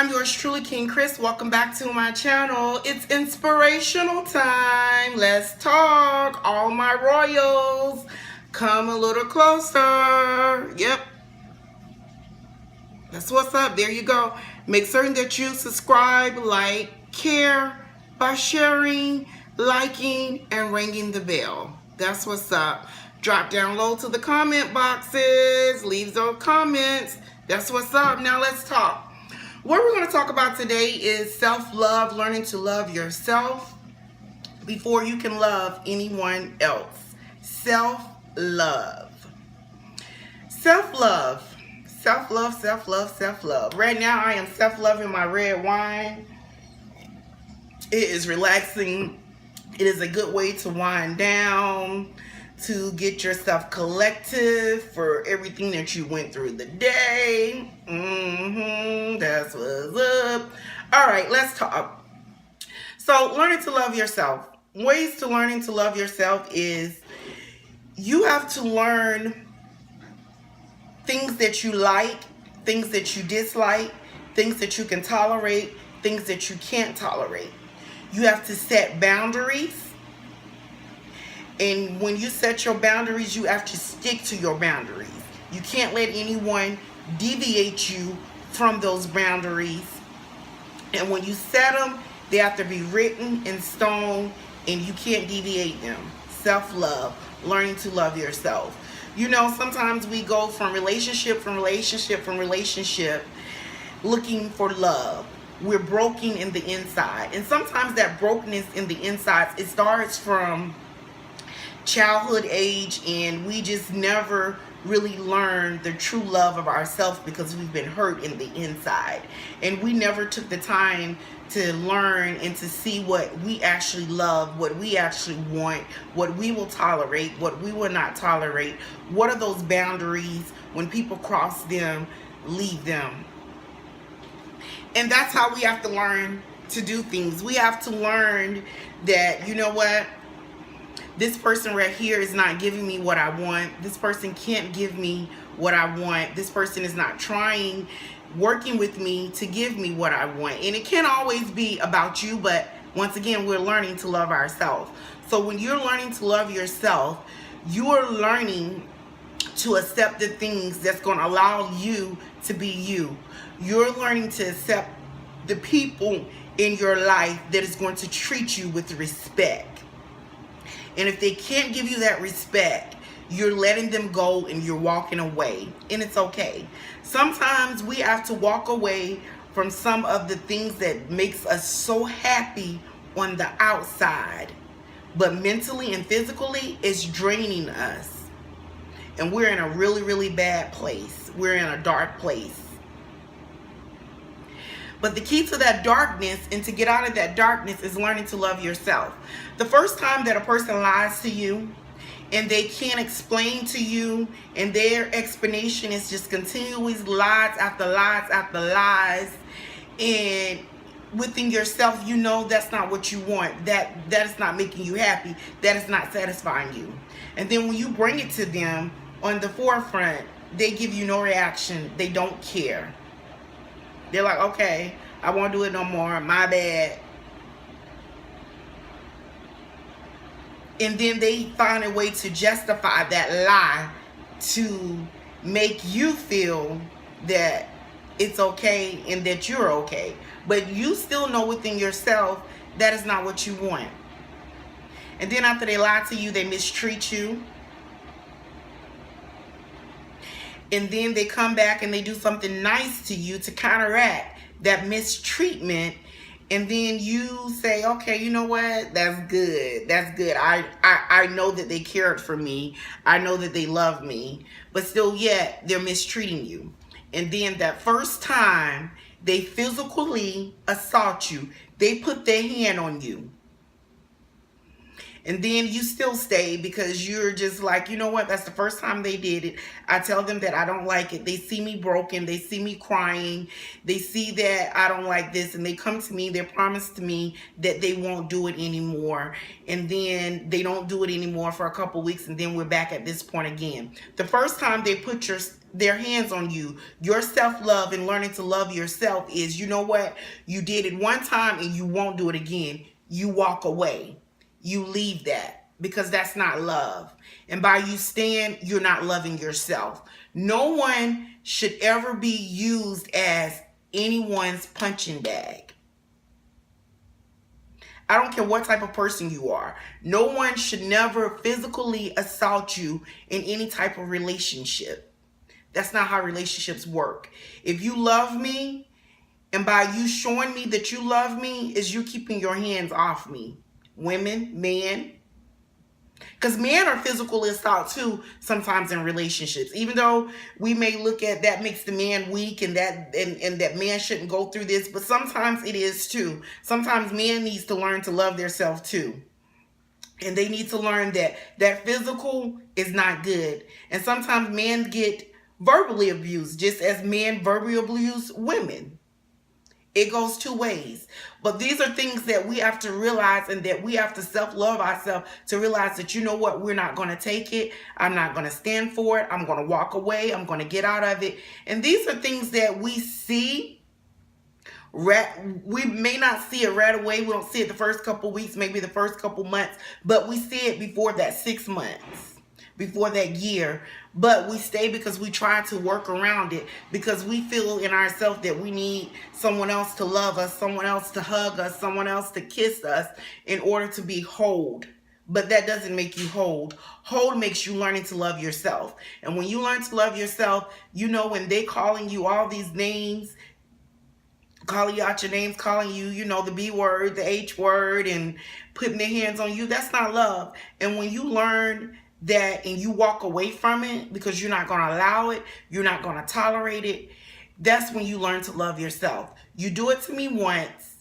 I'm yours truly, King Chris. Welcome back to my channel. It's inspirational time. Let's talk. All my royals, come a little closer. Yep. That's what's up. There you go. Make certain that you subscribe, like, care by sharing, liking, and ringing the bell. That's what's up. Drop down low to the comment boxes. Leave those comments. That's what's up. Now let's talk. What we're going to talk about today is self-love, learning to love yourself before you can love anyone else. Self-love. Self-love. Self-love, self-love, self-love. Right now I am self-loving my red wine. It is relaxing. It is a good way to wind down, to get yourself collective for everything that you went through the day. That's what's up. All right, let's talk. So learning to love yourself. Ways to learning to love yourself is you have to learn things that you like, things that you dislike, things that you can tolerate, things that you can't tolerate. You have to set boundaries. And when you set your boundaries, you have to stick to your boundaries. You can't let anyone deviate you from those boundaries. And when you set them, they have to be written in stone, and you can't deviate them. Self-love, learning to love yourself. You know, sometimes we go from relationship, looking for love. We're broken in the inside. And sometimes that brokenness in the inside, it starts from childhood age, and we just never really learned the true love of ourselves because we've been hurt in the inside, and we never took the time to learn and to see what we actually love, what we actually want, what we will tolerate, what we will not tolerate. What are those boundaries? When people cross them, leave them. And that's how we have to learn to do things. We have to learn that, you know what, this person right here is not giving me what I want. This person can't give me what I want. This person is not working with me to give me what I want. And it can't always be about you, but once again, we're learning to love ourselves. So when you're learning to love yourself, you're learning to accept the things that's going to allow you to be you. You're learning to accept the people in your life that is going to treat you with respect. And if they can't give you that respect, you're letting them go and you're walking away. And it's okay. Sometimes we have to walk away from some of the things that makes us so happy on the outside, but mentally and physically it's draining us. And we're in a really, really bad place. We're in a dark place. But the key to that darkness and to get out of that darkness is learning to love yourself. The first time that a person lies to you and they can't explain to you, and their explanation is just continually lies after lies after lies, and within yourself you know that's not what you want, that is not making you happy, that is not satisfying you. And then when you bring it to them on the forefront, they give you no reaction. They don't care. They're like, okay, I won't do it no more, my bad. And then they find a way to justify that lie to make you feel that it's okay and that you're okay. But you still know within yourself that is not what you want. And then after they lie to you, they mistreat you. And then they come back and they do something nice to you to counteract that mistreatment. And then you say, okay, you know what? That's good. That's good. I know that they cared for me. I know that they love me. But still yet, they're mistreating you. And then that first time they physically assault you, they put their hand on you. And then you still stay because you're just like, you know what, that's the first time they did it. I tell them that I don't like it. They see me broken, they see me crying, they see that I don't like this, and they come to me, they promise to me that they won't do it anymore. And then they don't do it anymore for a couple weeks, and then we're back at this point again. The first time they put their hands on you, your self-love and learning to love yourself is, you know what, you did it one time and you won't do it again. You walk away. You leave that, because that's not love. And by you staying, you're not loving yourself. No one should ever be used as anyone's punching bag. I don't care what type of person you are. No one should never physically assault you in any type of relationship. That's not how relationships work. If you love me, and by you showing me that you love me, is you keeping your hands off me. Women, men, because men are physical assault too sometimes in relationships. Even though we may look at that makes the man weak and that that man shouldn't go through this, but sometimes it is too. Sometimes men needs to learn to love themselves too. And they need to learn that physical is not good. And sometimes men get verbally abused, just as men verbally abuse women. It goes two ways. But these are things that we have to realize, and that we have to self-love ourselves to realize that, you know what, we're not going to take it. I'm not going to stand for it. I'm going to walk away. I'm going to get out of it. And these are things that we see. We may not see it right away. We don't see it the first couple weeks, maybe the first couple months, but we see it before that 6 months, before that year. But we stay because we try to work around it, because we feel in ourselves that we need someone else to love us, someone else to hug us, someone else to kiss us in order to be whole. But that doesn't make you whole. Whole makes you learning to love yourself. And when you learn to love yourself, you know, when they calling you all these names, calling you out your names, calling you, you know, the B word, the H word, and putting their hands on you, that's not love. And when you learn that and you walk away from it because you're not going to allow it, you're not going to tolerate it, that's when you learn to love yourself. You do it to me once,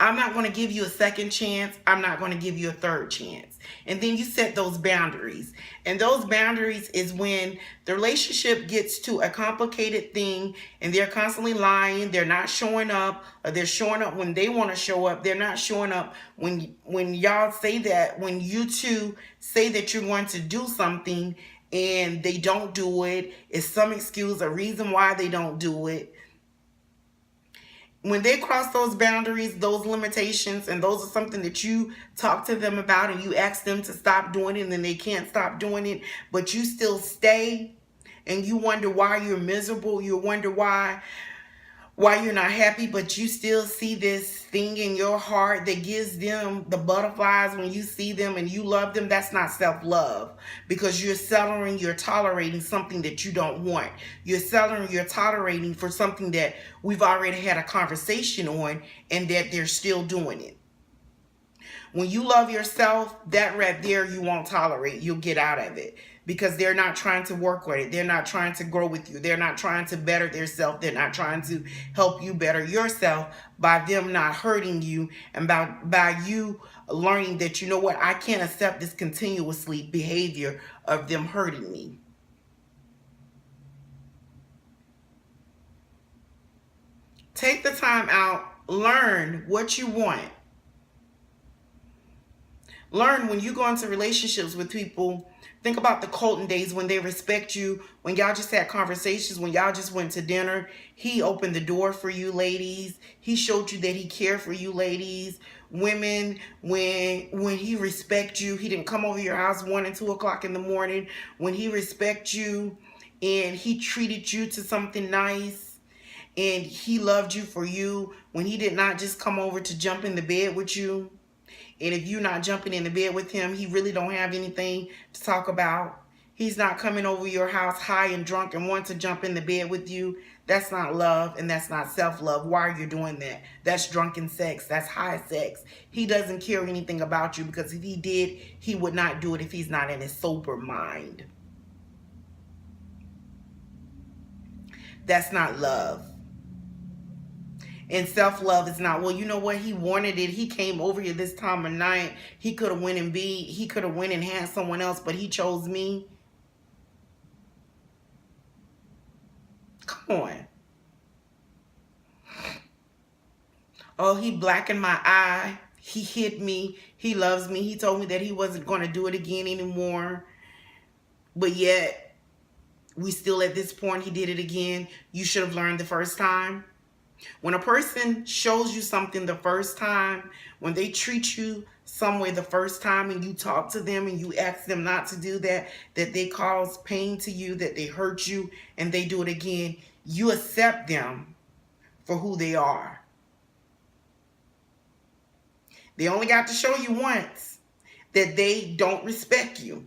I'm not going to give you a second chance. I'm not going to give you a third chance. And then you set those boundaries. And those boundaries is when the relationship gets to a complicated thing and they're constantly lying. They're not showing up, or they're showing up when they want to show up. They're not showing up when y'all say that, when you two say that you're going to do something and they don't do it. It's some excuse, a reason why they don't do it. When they cross those boundaries, those limitations, and those are something that you talk to them about and you ask them to stop doing it, and then they can't stop doing it, but you still stay, and you wonder why you're miserable, you wonder why you're not happy, but you still see this thing in your heart that gives them the butterflies when you see them and you love them. That's not self-love, because you're settling, you're tolerating something that you don't want. You're settling, you're tolerating for something that we've already had a conversation on, and that they're still doing it. When you love yourself, that right there, you won't tolerate. You'll get out of it, because they're not trying to work with it. They're not trying to grow with you. They're not trying to better themselves. They're not trying to help you better yourself by them not hurting you, and by you learning that, you know what, I can't accept this continuously behavior of them hurting me. Take the time out. Learn what you want. Learn when you go into relationships with people. Think about the Colton days when they respect you, when y'all just had conversations, when y'all just went to dinner. He opened the door for you, ladies. He showed you that he cared for you, ladies. Women, when he respect you, he didn't come over your house 1 and 2 o'clock in the morning. When he respect you and he treated you to something nice, and he loved you for you, when he did not just come over to jump in the bed with you. And if you're not jumping in the bed with him, he really don't have anything to talk about. He's not coming over your house high and drunk and want to jump in the bed with you. That's not love, and that's not self-love. Why are you doing that? That's drunken sex. That's high sex. He doesn't care anything about you, because if he did, he would not do it if he's not in his sober mind. That's not love. And self-love is not, well, you know what, he wanted it, he came over here this time of night, he could have went and had someone else, but he chose me. Come on. Oh, he blackened my eye, he hit me, he loves me, he told me that he wasn't going to do it again anymore, but yet we still at this point, he did it again. You should have learned the first time. When a person shows you something the first time, when they treat you some way the first time and you talk to them and you ask them not to do that, that they cause pain to you, that they hurt you, and they do it again, you accept them for who they are. They only got to show you once that they don't respect you.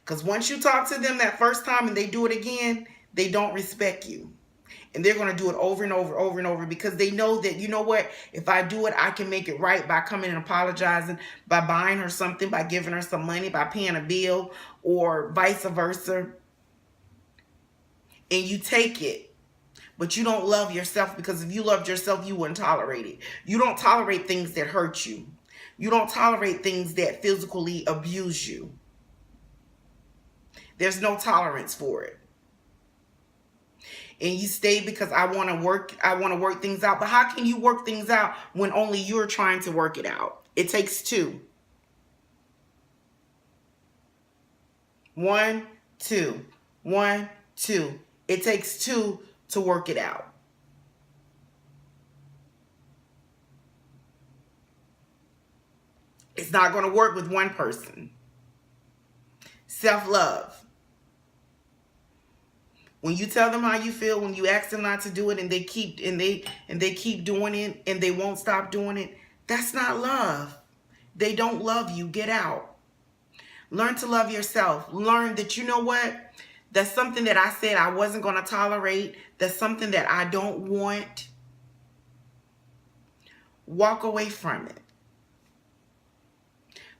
Because once you talk to them that first time and they do it again, they don't respect you. And they're going to do it over and over, over and over, because they know that, you know what, if I do it, I can make it right by coming and apologizing, by buying her something, by giving her some money, by paying a bill, or vice versa. And you take it. But you don't love yourself, because if you loved yourself, you wouldn't tolerate it. You don't tolerate things that hurt you. You don't tolerate things that physically abuse you. There's no tolerance for it. And you stay because I want to work things out. But how can you work things out when only you're trying to work it out? It takes two. 1, 2. 1, 2. It takes two to work it out. It's not going to work with one person. Self-love. When you tell them how you feel, when you ask them not to do it, and they keep doing it, and they won't stop doing it, that's not love. They don't love you. Get out. Learn to love yourself. Learn that, you know what? That's something that I said I wasn't going to tolerate. That's something that I don't want. Walk away from it.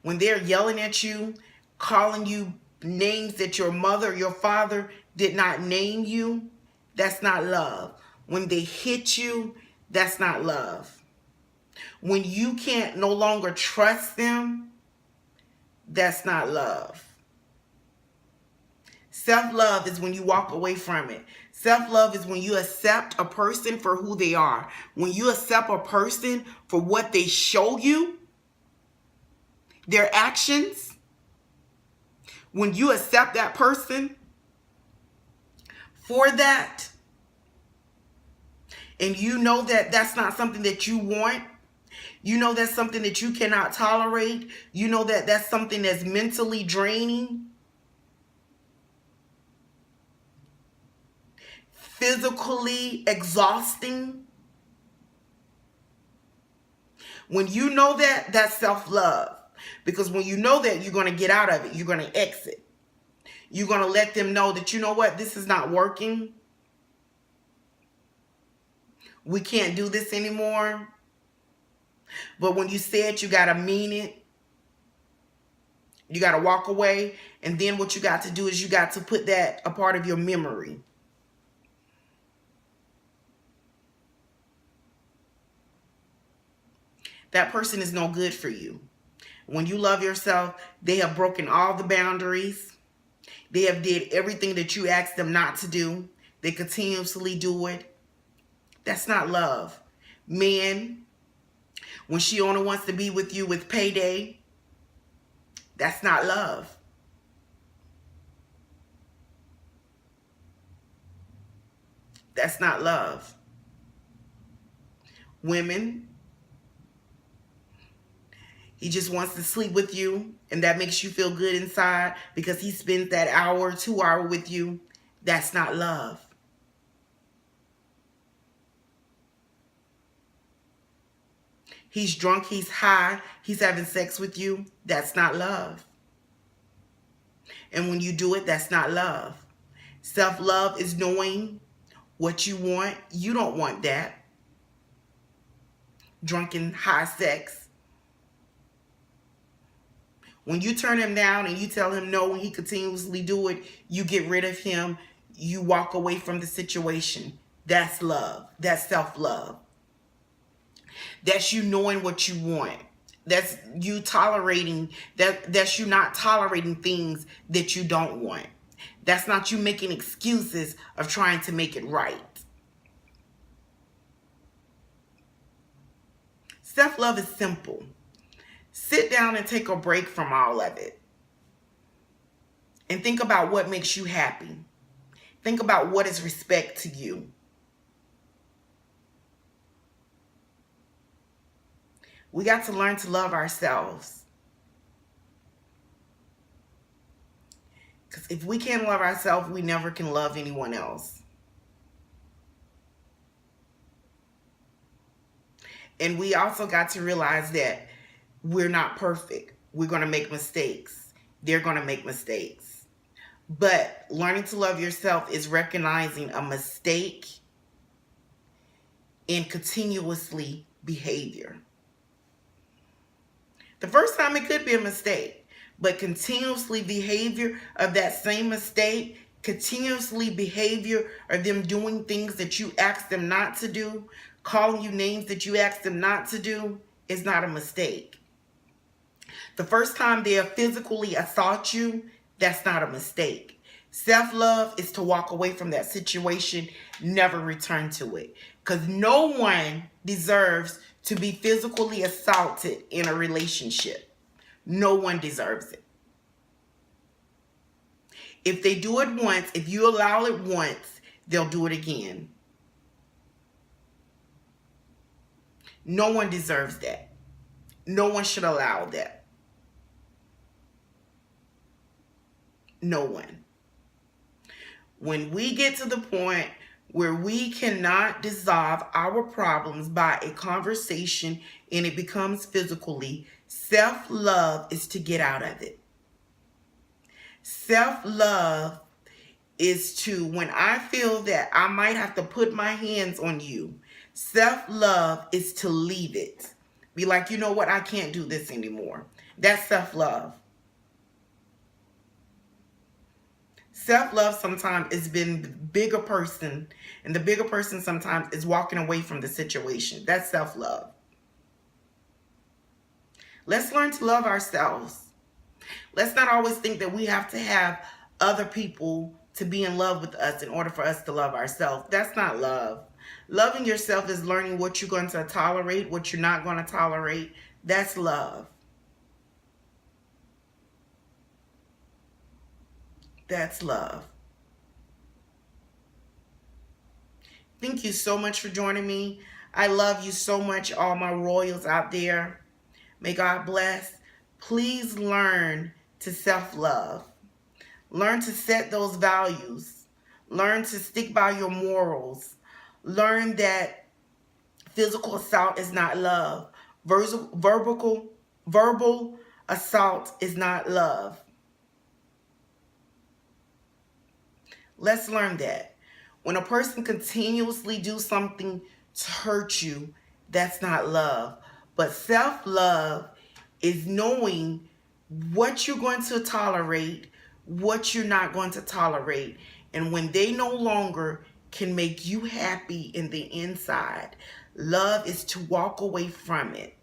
When they're yelling at you, calling you names that your mother, your father did not name you, that's not love. When they hit you, that's not love. When you can't no longer trust them, that's not love. Self-love is when you walk away from it. Self-love is when you accept a person for who they are. When you accept a person for what they show you, their actions, when you accept that person for that, and you know that that's not something that you want, you know that's something that you cannot tolerate, you know that that's something that's mentally draining, physically exhausting. When you know that, that's self-love. Because when you know that, you're going to get out of it. You're going to exit. You're going to let them know that, you know what, this is not working. We can't do this anymore. But when you say it, you got to mean it. You got to walk away. And then what you got to do is you got to put that a part of your memory. That person is no good for you. When you love yourself, they have broken all the boundaries. They have did everything that you asked them not to do. They continuously do it. That's not love. Men, when she only wants to be with you with payday, that's not love. That's not love. Women, he just wants to sleep with you, and that makes you feel good inside because he spends that hour, 2 hours with you. That's not love. He's drunk, he's high, he's having sex with you. That's not love. And when you do it, that's not love. Self-love is knowing what you want. You don't want that. Drunken, high sex. When you turn him down and you tell him no, when he continuously do it, you get rid of him. You walk away from the situation. That's love. That's self-love. That's you knowing what you want. That's you tolerating, that's you not tolerating things that you don't want. That's not you making excuses of trying to make it right. Self-love is simple. Sit down and take a break from all of it. And think about what makes you happy. Think about what is respect to you. We got to learn to love ourselves. Because if we can't love ourselves, we never can love anyone else. And we also got to realize that we're not perfect. We're going to make mistakes. They're going to make mistakes. But learning to love yourself is recognizing a mistake and continuously behavior. The first time it could be a mistake, but continuously behavior of that same mistake, continuously behavior of them doing things that you asked them not to do, calling you names that you asked them not to do, is not a mistake. The first time they physically assault you, that's not a mistake. Self-love is to walk away from that situation, never return to it. Because no one deserves to be physically assaulted in a relationship. No one deserves it. If they do it once, if you allow it once, they'll do it again. No one deserves that. No one should allow that. No one. When we get to the point where we cannot dissolve our problems by a conversation and it becomes physically, self-love is to get out of it. Self-love is to, when I feel that I might have to put my hands on you, self-love is to leave it. Be like, you know what? I can't do this anymore. That's self-love. Self-love sometimes is being the bigger person, and the bigger person sometimes is walking away from the situation. That's self-love. Let's learn to love ourselves. Let's not always think that we have to have other people to be in love with us in order for us to love ourselves. That's not love. Loving yourself is learning what you're going to tolerate, what you're not going to tolerate. That's love. That's love. Thank you so much for joining me. I love you so much, all my royals out there. May God bless. Please learn to self-love. Learn to set those values. Learn to stick by your morals. Learn that physical assault is not love. Verbal assault is not love. Let's learn that. When a person continuously do something to hurt you, that's not love. But self-love is knowing what you're going to tolerate, what you're not going to tolerate. And when they no longer can make you happy in the inside, love is to walk away from it.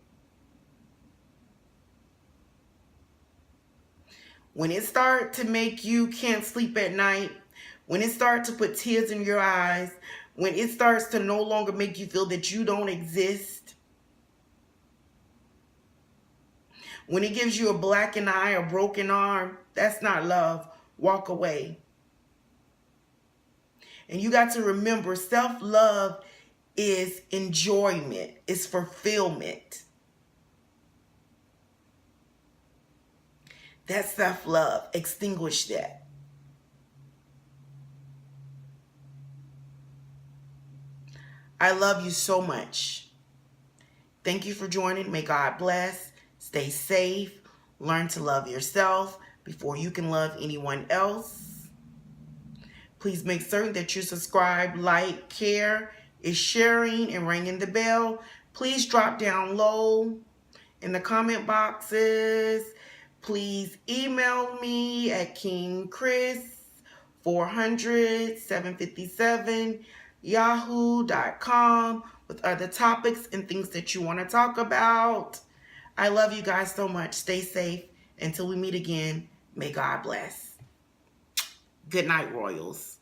When it starts to make you can't sleep at night, when it starts to put tears in your eyes, when it starts to no longer make you feel that you don't exist, when it gives you a blackened eye, a broken arm, that's not love. Walk away. And you got to remember, self-love is enjoyment, it's fulfillment. That's self-love. Extinguish that. I love you so much. Thank you for joining. May God bless. Stay safe. Learn to love yourself before you can love anyone else. Please make certain that you subscribe, like, care, is sharing, and ringing the bell. Please drop down low in the comment boxes. Please email me at KingChris400 757 yahoo.com with other topics and things that you want to talk about. I love you guys so much. Stay safe. Until we meet again, may God bless. Good night, Royals.